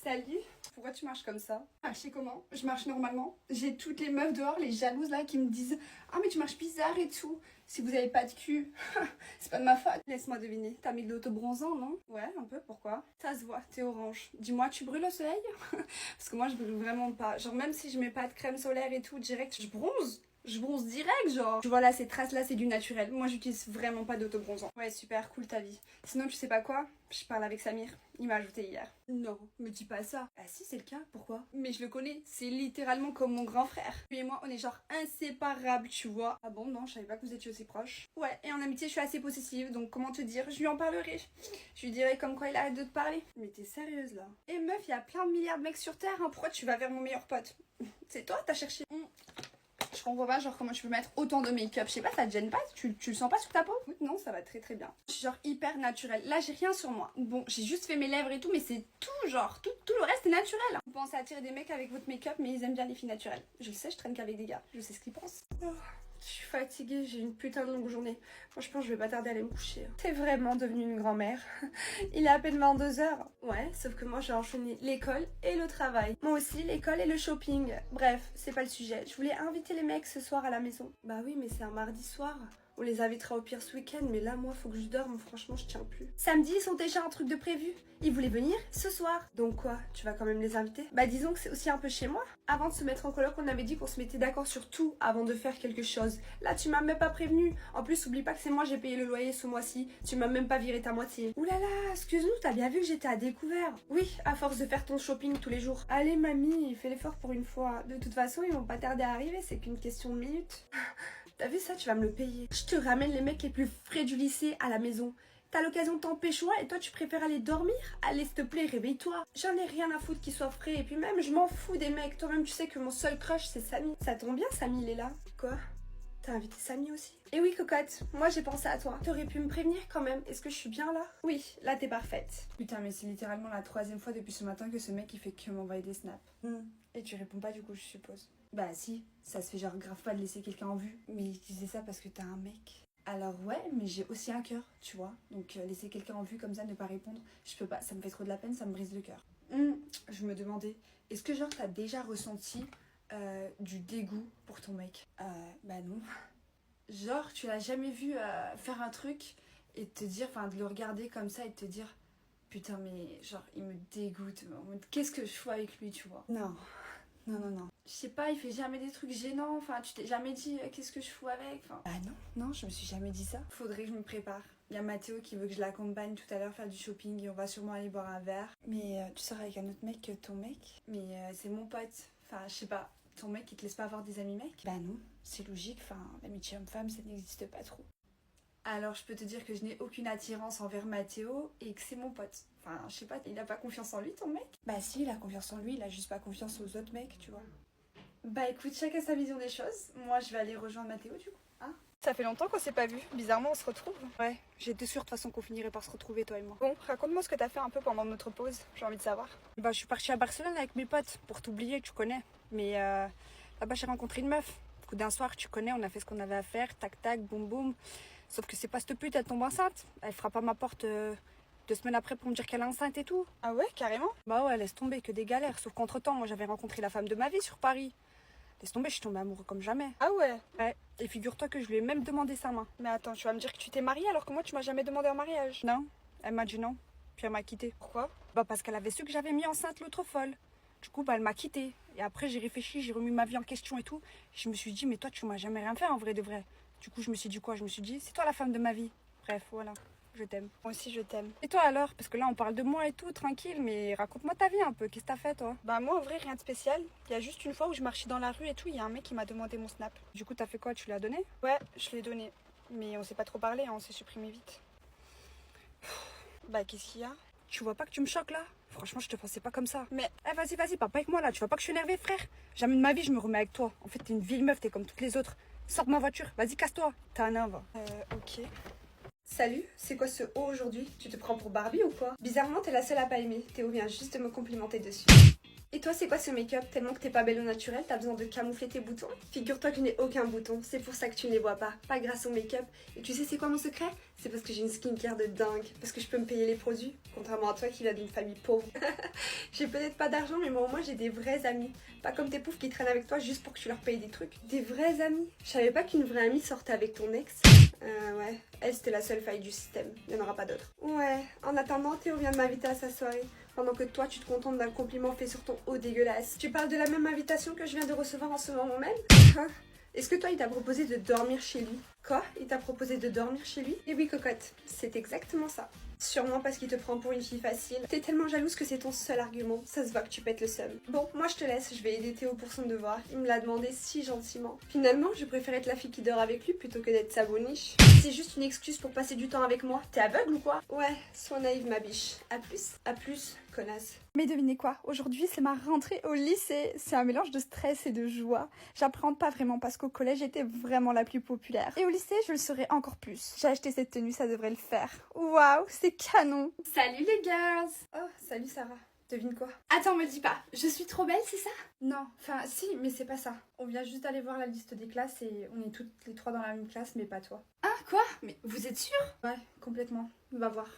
Salut. Pourquoi tu marches comme ça? Marcher comment? Je marche normalement. J'ai toutes les meufs dehors, les jalouses là, qui me disent ah mais tu marches bizarre et tout. Si vous avez pas de cul, c'est pas de ma faute. Laisse-moi deviner, t'as mis de l'autobronzant, non? Ouais, un peu, pourquoi? Ça se voit, t'es orange. Dis-moi, tu brûles au soleil? Parce que moi je brûle vraiment pas. Genre même si je mets pas de crème solaire et tout, direct je bronze. Je bronze direct, genre. Tu vois là, ces traces là, c'est du naturel. Moi, j'utilise vraiment pas d'autobronzant. Ouais, super, cool ta vie. Sinon, tu sais pas quoi? Je parle avec Samir. Il m'a ajouté hier. Non, me dis pas ça. Ah si, c'est le cas. Pourquoi? Mais je le connais. C'est littéralement comme mon grand frère. Lui et moi, on est genre inséparables, tu vois. Ah bon, non, je savais pas que vous étiez aussi proches. Ouais, et en amitié, je suis assez possessive. Donc, comment te dire? Je lui en parlerai. Je lui dirai comme quoi il arrête de te parler. Mais t'es sérieuse là? Et meuf, il y a plein de milliards de mecs sur Terre. Hein. Pourquoi tu vas vers mon meilleur pote? C'est toi, t'as cherché. Je comprends pas genre comment tu peux mettre autant de make-up. Je sais pas, ça te gêne pas? Tu le sens pas sur ta peau? Non, ça va très très bien. Je suis genre hyper naturelle. Là, j'ai rien sur moi. Bon, j'ai juste fait mes lèvres et tout, mais c'est tout genre. Tout le reste est naturel. Vous pensez attirer des mecs avec votre make-up, mais ils aiment bien les filles naturelles. Je le sais, je traîne qu'avec des gars. Je sais ce qu'ils pensent. Oh, je suis fatiguée, j'ai une putain de longue journée. Franchement, je vais pas tarder à aller me coucher. T'es vraiment devenue une grand-mère. Il est à peine 22h. Ouais, sauf que moi j'ai enchaîné l'école et le travail. Moi aussi, l'école et le shopping. Bref, c'est pas le sujet. Je voulais inviter les mecs ce soir à la maison. Bah oui, mais c'est un mardi soir. On les invitera au pire ce week-end, mais là, moi, faut que je dorme. Franchement, je tiens plus. Samedi, ils sont déjà un truc de prévu. Ils voulaient venir ce soir. Donc quoi, tu vas quand même les inviter? Bah disons que c'est aussi un peu chez moi. Avant de se mettre en coloc, on avait dit qu'on se mettait d'accord sur tout avant de faire quelque chose. Là, tu m'as même pas prévenu. En plus, oublie pas que c'est moi, j'ai payé le loyer ce mois-ci. Tu m'as même pas viré ta moitié. Ouh là là, excuse-nous, t'as bien vu que j'étais à découvert. Oui, à force de faire ton shopping tous les jours. Allez, mamie, fais l'effort pour une fois. De toute façon, ils vont pas tarder à arriver, c'est qu'une question de minutes. T'as vu ça, tu vas me le payer. Je te ramène les mecs les plus frais du lycée à la maison. T'as l'occasion de t'en pécho et toi tu préfères aller dormir? Allez s'il te plaît, réveille-toi. J'en ai rien à foutre qu'ils soient frais et puis même je m'en fous des mecs. Toi-même tu sais que mon seul crush c'est Samy. Ça tombe bien, Samy il est là. Quoi? T'as invité Samy aussi? Et oui cocotte, moi j'ai pensé à toi. T'aurais pu me prévenir quand même, est-ce que je suis bien là? Oui, là t'es parfaite. Putain mais c'est littéralement la 3e fois depuis ce matin que ce mec il fait que m'envoyer des snaps. Et tu réponds pas du coup je suppose. Bah si, ça se fait genre grave pas de laisser quelqu'un en vue. Mais je disais ça parce que t'as un mec. Alors ouais, mais j'ai aussi un cœur, tu vois. Donc laisser quelqu'un en vue comme ça, ne pas répondre, je peux pas. Ça me fait trop de la peine, ça me brise le cœur. Je me demandais, est-ce que genre t'as déjà ressenti du dégoût pour ton mec? Bah non. Genre tu l'as jamais vu faire un truc et te dire, enfin de le regarder comme ça et te dire putain mais genre il me dégoûte. Qu'est-ce que je fais avec lui, tu vois? Non. Non. Je sais pas, il fait jamais des trucs gênants. Enfin, tu t'es jamais dit qu'est-ce que je fous avec? Enfin, bah non, je me suis jamais dit ça. Faudrait que je me prépare. Il y a Mathéo qui veut que je l'accompagne tout à l'heure faire du shopping et on va sûrement aller boire un verre. Mais tu sors avec un autre mec que ton mec? Mais c'est mon pote. Enfin, je sais pas. Ton mec, il te laisse pas avoir des amis mecs? Bah non, c'est logique. Enfin, l'amitié homme-femme, ça n'existe pas trop. Alors je peux te dire que je n'ai aucune attirance envers Mathéo et que c'est mon pote. Enfin, je sais pas, il a pas confiance en lui ton mec? Bah si, il a confiance en lui, il a juste pas confiance aux autres mecs, tu vois. Bah écoute, chacun sa vision des choses. Moi je vais aller rejoindre Mathéo du coup. Hein? Ça fait longtemps qu'on s'est pas vu. Bizarrement on se retrouve. Ouais, j'étais sûre de toute façon qu'on finirait par se retrouver toi et moi. Bon, raconte-moi ce que t'as fait un peu pendant notre pause, j'ai envie de savoir. Bah je suis partie à Barcelone avec mes potes, pour t'oublier, tu connais. Mais là-bas j'ai rencontré une meuf. Du coup d'un soir, tu connais, on a fait ce qu'on avait à faire, tac tac, boum boum. Sauf que c'est pas cette pute, elle tombe enceinte. Elle frappe à ma porte 2 semaines après pour me dire qu'elle est enceinte et tout. Ah ouais, carrément? Bah ouais, laisse tomber, que des galères. Sauf qu'entre temps, moi j'avais rencontré la femme de ma vie sur Paris. Laisse tomber, je suis tombée amoureux comme jamais. Ah ouais? Ouais, et figure-toi que je lui ai même demandé sa main. Mais attends, tu vas me dire que tu t'es mariée alors que moi tu m'as jamais demandé un mariage? Non, elle m'a dit non. Puis elle m'a quittée. Pourquoi? Bah parce qu'elle avait su que j'avais mis enceinte l'autre folle. Du coup, bah elle m'a quittée. Et après j'ai réfléchi, j'ai remis ma vie en question et tout. Je me suis dit, mais toi tu m'as jamais rien fait en vrai de vrai. Du coup, je me suis dit quoi? Je me suis dit, c'est toi la femme de ma vie. Bref, voilà, je t'aime. Moi aussi, je t'aime. Et toi alors? Parce que là, on parle de moi et tout, tranquille, mais raconte-moi ta vie un peu. Qu'est-ce que t'as fait, toi? Bah, moi, en vrai, rien de spécial. Il y a juste une fois où je marchais dans la rue et tout, il y a un mec qui m'a demandé mon snap. Du coup, t'as fait quoi? Tu l'as donné? Ouais, je l'ai donné. Mais on s'est pas trop parlé, hein, on s'est supprimé vite. Bah, qu'est-ce qu'il y a? Tu vois pas que tu me choques là? Franchement, je te pensais pas comme ça. Mais, vas-y, parle pas avec moi là. Tu vois pas que je suis énervée, frère? Jamais de ma vie, je me remets avec toi. En fait, t'es une vieille meuf, t'es comme toutes les autres. Sors de ma voiture, vas-y, casse-toi. T'as un va. Ok. Salut, c'est quoi ce haut aujourd'hui? Tu te prends pour Barbie ou quoi? Bizarrement, t'es la seule à pas aimer. Théo vient juste de me complimenter dessus. Et toi, c'est quoi ce make-up? Tellement que t'es pas belle au naturel, t'as besoin de camoufler tes boutons? Figure-toi que je n'ai aucun bouton, c'est pour ça que tu ne les vois pas grâce au make-up. Et tu sais c'est quoi mon secret? C'est parce que j'ai une skincare de dingue, parce que je peux me payer les produits, contrairement à toi qui viens d'une famille pauvre. J'ai peut-être pas d'argent, mais moi au moins j'ai des vrais amis. Pas comme tes poufs qui traînent avec toi juste pour que tu leur payes des trucs. Des vrais amis. Je savais pas qu'une vraie amie sortait avec ton ex. Ouais, elle c'était la seule faille du système, il n'y en aura pas d'autre. Ouais, en attendant, Théo vient de m'inviter à sa soirée. Pendant que toi, tu te contentes d'un compliment fait sur ton haut dégueulasse. Tu parles de la même invitation que je viens de recevoir en ce moment même? Est-ce que toi, il t'a proposé de dormir chez lui? Quoi? Il t'a proposé de dormir chez lui? Eh oui, cocotte, c'est exactement ça. Sûrement parce qu'il te prend pour une fille facile. T'es tellement jalouse que c'est ton seul argument. Ça se voit que tu pètes le seum. Bon, moi je te laisse, je vais aider Théo pour son devoir. Il me l'a demandé si gentiment. Finalement, je préfère être la fille qui dort avec lui plutôt que d'être sa boniche. C'est juste une excuse pour passer du temps avec moi. T'es aveugle ou quoi? Ouais, sois naïve ma biche. À plus, connasse. Mais devinez quoi? Aujourd'hui, c'est ma rentrée au lycée. C'est un mélange de stress et de joie. J'apprends pas vraiment parce qu'au collège, j'étais vraiment la plus populaire. Et au lycée, je le serai encore plus. J'ai acheté cette tenue, ça devrait le faire. Waouh, c'est canon! Salut les girls! Oh, salut Sarah. Devine quoi? Attends, me dis pas. Je suis trop belle, c'est ça? Non, enfin si, mais c'est pas ça. On vient juste d'aller voir la liste des classes et on est toutes les trois dans la même classe, mais pas toi. Ah, quoi? Mais vous êtes sûre? Ouais, complètement. Va voir.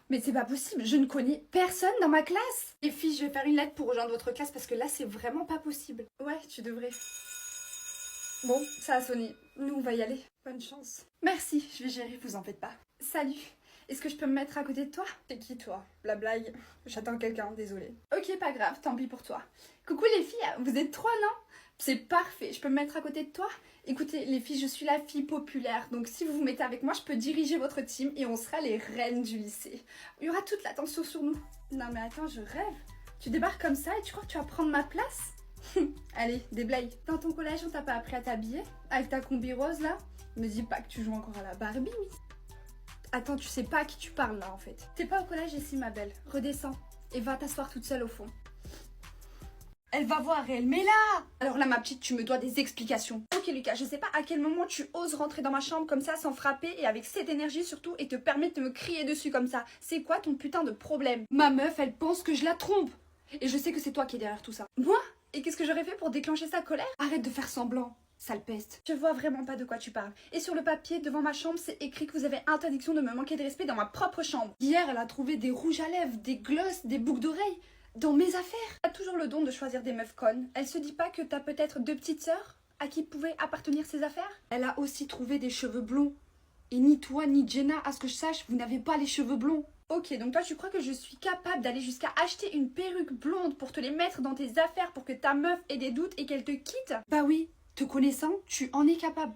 Mais c'est pas possible, je ne connais personne dans ma classe. Les filles, je vais faire une lettre pour rejoindre votre classe parce que là, c'est vraiment pas possible. Ouais, tu devrais. Bon, ça a sonné. Nous, on va y aller. Bonne chance. Merci, je vais gérer, vous en faites pas. Salut. Est-ce que je peux me mettre à côté de toi? T'es qui toi? La blague. J'attends quelqu'un, désolée. Ok, pas grave, tant pis pour toi. Coucou les filles, vous êtes trois, non? C'est parfait, je peux me mettre à côté de toi? Écoutez, les filles, je suis la fille populaire, donc si vous vous mettez avec moi, je peux diriger votre team et on sera les reines du lycée. Il y aura toute l'attention sur nous. Non mais attends, je rêve. Tu débarques comme ça et tu crois que tu vas prendre ma place? Allez, déblaye. Dans ton collège, on t'a pas appris à t'habiller? Avec ta combi rose là? Me dis pas que tu joues encore à la Barbie. Attends, tu sais pas à qui tu parles là en fait. T'es pas au collège ici ma belle. Redescends et va t'asseoir toute seule au fond. Elle va voir elle, mais là! Alors là ma petite, tu me dois des explications. Ok Lucas, je sais pas à quel moment tu oses rentrer dans ma chambre comme ça sans frapper et avec cette énergie surtout et te permettre de me crier dessus comme ça. C'est quoi ton putain de problème? Ma meuf, elle pense que je la trompe. Et je sais que c'est toi qui es derrière tout ça. Moi? Et qu'est-ce que j'aurais fait pour déclencher sa colère? Arrête de faire semblant. Sale peste. Je vois vraiment pas de quoi tu parles. Et sur le papier, devant ma chambre, c'est écrit que vous avez interdiction de me manquer de respect dans ma propre chambre. Hier, elle a trouvé des rouges à lèvres, des glosses, des boucles d'oreilles. Dans mes affaires. Elle a toujours le don de choisir des meufs connes. Elle se dit pas que t'as peut-être deux petites sœurs à qui pouvaient appartenir ses affaires? Elle a aussi trouvé des cheveux blonds. Et ni toi, ni Jenna, à ce que je sache, vous n'avez pas les cheveux blonds. Ok, donc toi tu crois que je suis capable d'aller jusqu'à acheter une perruque blonde pour te les mettre dans tes affaires pour que ta meuf ait des doutes et qu'elle te quitte? Bah oui. Te connaissant, tu en es capable.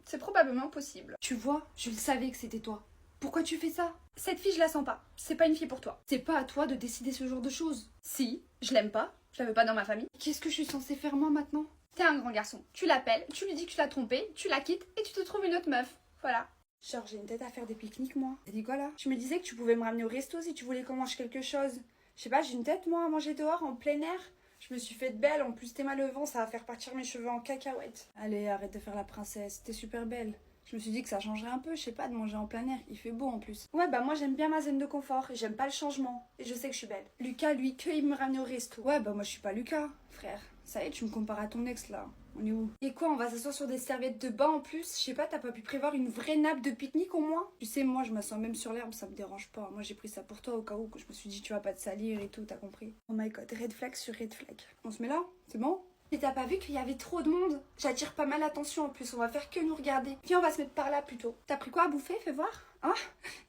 C'est probablement possible. Tu vois, je le savais que c'était toi. Pourquoi tu fais ça? Cette fille, je la sens pas. C'est pas une fille pour toi. C'est pas à toi de décider ce genre de choses. Si, je l'aime pas. Je la veux pas dans ma famille. Qu'est-ce que je suis censée faire moi maintenant? T'es un grand garçon. Tu l'appelles, tu lui dis que tu l'as trompé, tu la quittes et tu te trouves une autre meuf. Voilà. Genre, j'ai une tête à faire des pique-niques, moi. T'as dit quoi là? Tu me disais que tu pouvais me ramener au resto si tu voulais qu'on mange quelque chose. Je sais pas, j'ai une tête, moi, à manger dehors, en plein air. Je me suis faite belle, en plus t'es mal au vent, ça va faire partir mes cheveux en cacahuète. Allez, arrête de faire la princesse, t'es super belle. Je me suis dit que ça changerait un peu, je sais pas, de manger en plein air, il fait beau en plus. Ouais, bah moi j'aime bien ma zone de confort, et j'aime pas le changement, et je sais que je suis belle. Lucas, lui, que il me ramenait au resto. Ouais, bah moi je suis pas Lucas, frère. Ça y est, tu me compares à ton ex là. On est où? Et quoi, on va s'asseoir sur des serviettes de bain en plus? Je sais pas, t'as pas pu prévoir une vraie nappe de pique-nique au moins? Tu sais, moi je m'assois même sur l'herbe, ça me dérange pas. Moi j'ai pris ça pour toi au cas où, que je me suis dit tu vas pas te salir et tout, t'as compris? Oh my god, red flag sur red flag. On se met là? C'est bon? Et t'as pas vu qu'il y avait trop de monde? J'attire pas mal l'attention en plus, on va faire que nous regarder. Viens, on va se mettre par là plutôt. T'as pris quoi à bouffer? Fais voir. Hein?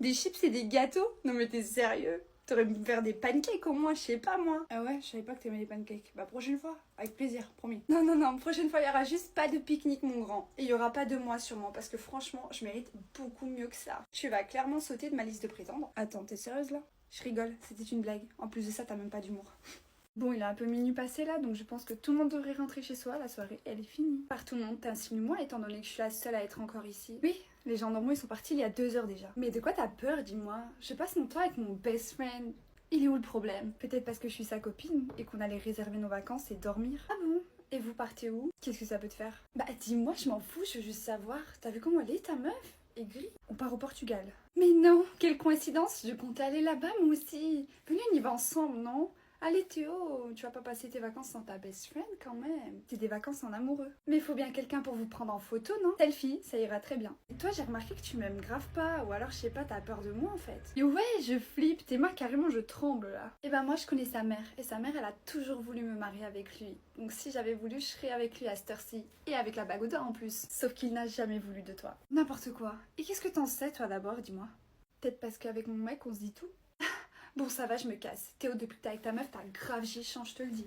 Des chips et des gâteaux? Non mais t'es sérieux? T'aurais pu me faire des pancakes au moins, je sais pas moi. Ah ouais, je savais pas que t'aimais les pancakes. Bah prochaine fois, avec plaisir, promis. Non, prochaine fois il y aura juste pas de pique-nique mon grand. Et il y aura pas de moi sûrement, parce que franchement, je mérite beaucoup mieux que ça. Tu vas clairement sauter de ma liste de prétendants. Attends, t'es sérieuse là? Je rigole, c'était une blague. En plus de ça, t'as même pas d'humour. Bon, il a un peu minuit passé là, donc je pense que tout le monde devrait rentrer chez soi. La soirée, elle est finie. Par tout le monde, t'insinues-moi, étant donné que je suis la seule à être encore ici. Oui, les gens normaux, ils sont partis il y a 2 heures déjà. Mais de quoi t'as peur, dis-moi? Je passe mon temps avec mon best friend. Il est où le problème? Peut-être parce que je suis sa copine et qu'on allait réserver nos vacances et dormir. Ah bon? Et vous partez où? Qu'est-ce que ça peut te faire? Bah dis-moi, je m'en fous, je veux juste savoir. T'as vu comment elle est ta meuf? aigri. On part au Portugal. Mais non, quelle coïncidence, je comptais aller là-bas moi aussi. Venez, on y va ensemble, non? Allez Théo, tu vas pas passer tes vacances sans ta best friend quand même. C'est des vacances en amoureux. Mais il faut bien quelqu'un pour vous prendre en photo, non? Selfie, ça ira très bien. Et toi, j'ai remarqué que tu m'aimes grave pas, ou alors je sais pas, t'as peur de moi en fait. Et ouais, je flippe, tes mains carrément je tremble là. Et ben moi je connais sa mère, et sa mère elle a toujours voulu me marier avec lui. Donc si j'avais voulu, je serais avec lui à cette heure-ci, et avec la bague au doigt en plus. Sauf qu'il n'a jamais voulu de toi. N'importe quoi. Et qu'est-ce que t'en sais toi d'abord, dis-moi? Peut-être parce qu'avec mon mec on se dit tout. Bon, ça va, je me casse. Théo, depuis que t'es avec ta meuf, t'as grave chiant, je te le dis.